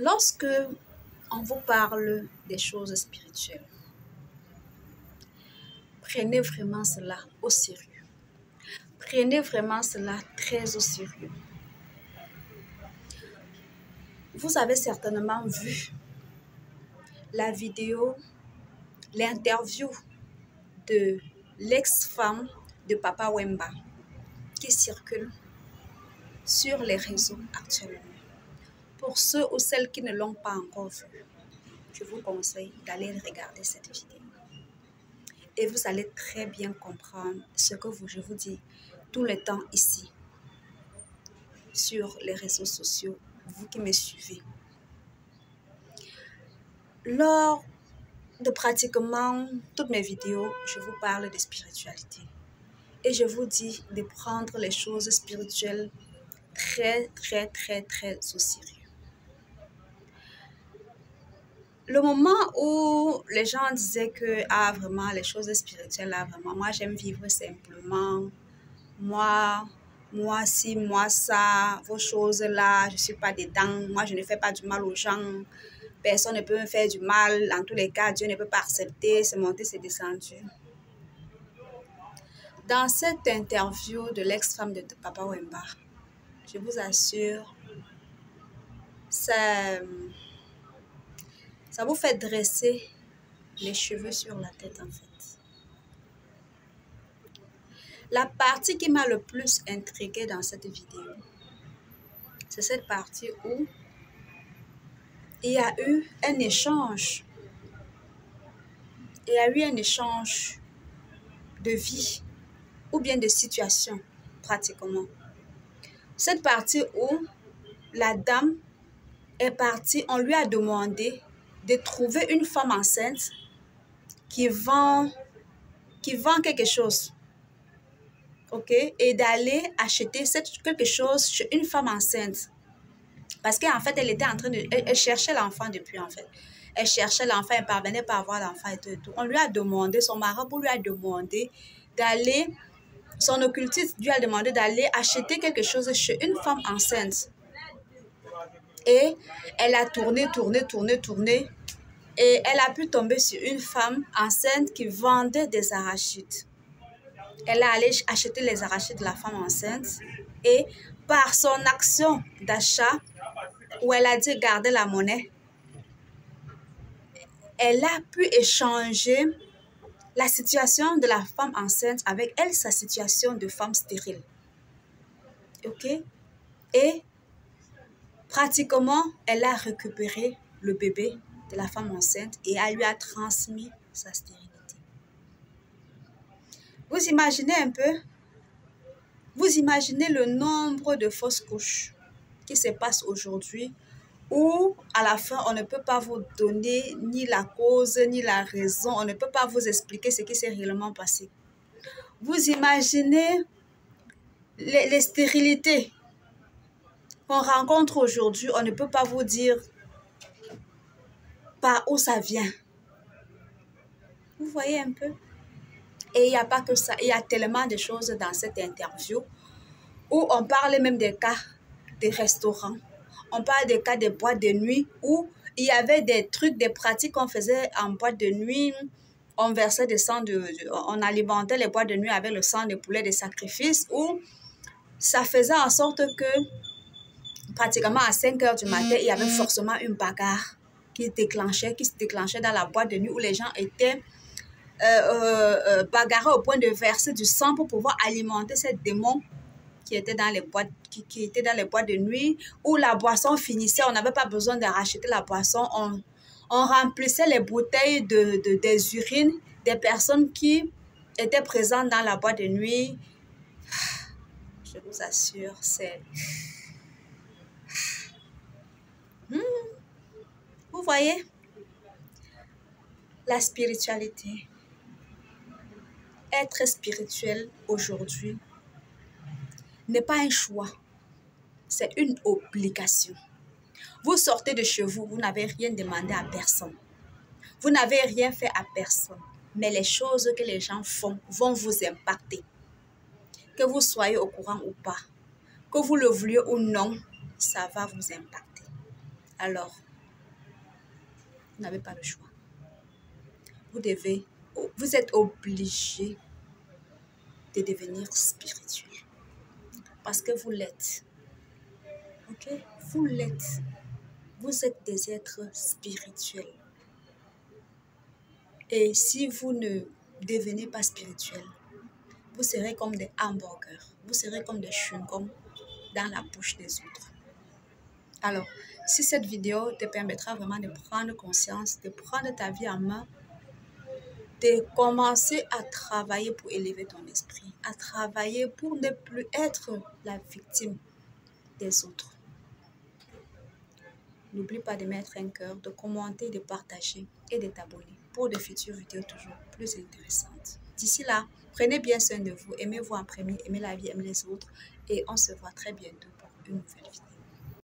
Lorsque on vous parle des choses spirituelles, prenez vraiment cela au sérieux. Prenez vraiment cela très au sérieux. Vous avez certainement vu la vidéo, l'interview de l'ex-femme de Papa Wemba qui circule sur les réseaux actuellement. Pour ceux ou celles qui ne l'ont pas encore vu, je vous conseille d'aller regarder cette vidéo. Et vous allez très bien comprendre ce que je vous dis tout le temps ici, sur les réseaux sociaux, vous qui me suivez. Lors de pratiquement toutes mes vidéos, je vous parle de spiritualité. Et je vous dis de prendre les choses spirituelles très au sérieux. Le moment où les gens disaient que vraiment les choses spirituelles, vraiment, moi j'aime vivre simplement, moi ci, moi ça, vos choses là, je ne suis pas dedans, moi je ne fais pas du mal aux gens, personne ne peut me faire du mal, en tous les cas Dieu ne peut pas accepter, c'est monté, c'est descendu. Dans cette interview de l'ex-femme de Papa Wemba, je vous assure, ça vous fait dresser les cheveux sur la tête en fait. La partie qui m'a le plus intriguée dans cette vidéo, c'est cette partie où il y a eu un échange. Il y a eu un échange de vie ou bien de situation pratiquement. Cette partie où la dame est partie, on lui a demandé de trouver une femme enceinte qui vend quelque chose. Ok, et d'aller acheter quelque chose chez une femme enceinte. Parce qu'en fait, elle était en train de... Elle cherchait l'enfant depuis, en fait. Elle cherchait l'enfant, elle ne parvenait pas à avoir l'enfant et tout. On lui a demandé, son marabout lui a demandé d'aller... Son occultiste lui a demandé d'aller acheter quelque chose chez une femme enceinte. Et elle a tourné. Et elle a pu tomber sur une femme enceinte qui vendait des arachides. Elle est allée acheter les arachides de la femme enceinte et par son action d'achat, où elle a dit garder la monnaie, elle a pu échanger la situation de la femme enceinte avec elle, sa situation de femme stérile. Ok? Et pratiquement, elle a récupéré le bébé de la femme enceinte et elle lui a transmis sa stérilité. Vous imaginez un peu? Vous imaginez le nombre de fausses couches qui se passent aujourd'hui où à la fin, on ne peut pas vous donner ni la cause, ni la raison. On ne peut pas vous expliquer ce qui s'est réellement passé. Vous imaginez les stérilités qu'on rencontre aujourd'hui. On ne peut pas vous dire par où ça vient. Vous voyez un peu? Et il n'y a pas que ça. Il y a tellement de choses dans cette interview où on parle même des cas des restaurants. On parle des cas des boîtes de nuit où il y avait des trucs, des pratiques qu'on faisait en boîte de nuit. On versait des sangs on alimentait les boîtes de nuit avec le sang de poulet de sacrifice où ça faisait en sorte que pratiquement à 5 heures du matin, il y avait forcément une bagarre qui se déclenchait dans la boîte de nuit où les gens étaient bagarrés au point de verser du sang pour pouvoir alimenter ces démons qui étaient dans les boîtes, qui étaient dans les boîtes de nuit, où la boisson finissait, on n'avait pas besoin de racheter la boisson, on remplissait les bouteilles des urines des personnes qui étaient présentes dans la boîte de nuit. Je vous assure, c'est... Vous voyez, la spiritualité, être spirituel aujourd'hui n'est pas un choix, c'est une obligation. Vous sortez de chez vous, vous n'avez rien demandé à personne. Vous n'avez rien fait à personne. Mais les choses que les gens font vont vous impacter. Que vous soyez au courant ou pas, que vous le vouliez ou non, ça va vous impacter. Alors, Vous n'avez pas le choix. Vous êtes obligé de devenir spirituel. Parce que vous l'êtes. Ok? Vous l'êtes. Vous êtes des êtres spirituels. Et si vous ne devenez pas spirituel, vous serez comme des hamburgers. Vous serez comme des chewing-gums dans la bouche des autres. Alors, si cette vidéo te permettra vraiment de prendre conscience, de prendre ta vie en main, de commencer à travailler pour élever ton esprit, à travailler pour ne plus être la victime des autres. N'oublie pas de mettre un cœur, de commenter, de partager et de t'abonner pour de futures vidéos toujours plus intéressantes. D'ici là, prenez bien soin de vous, aimez-vous en premier, aimez la vie, aimez les autres et on se voit très bientôt pour une nouvelle vidéo.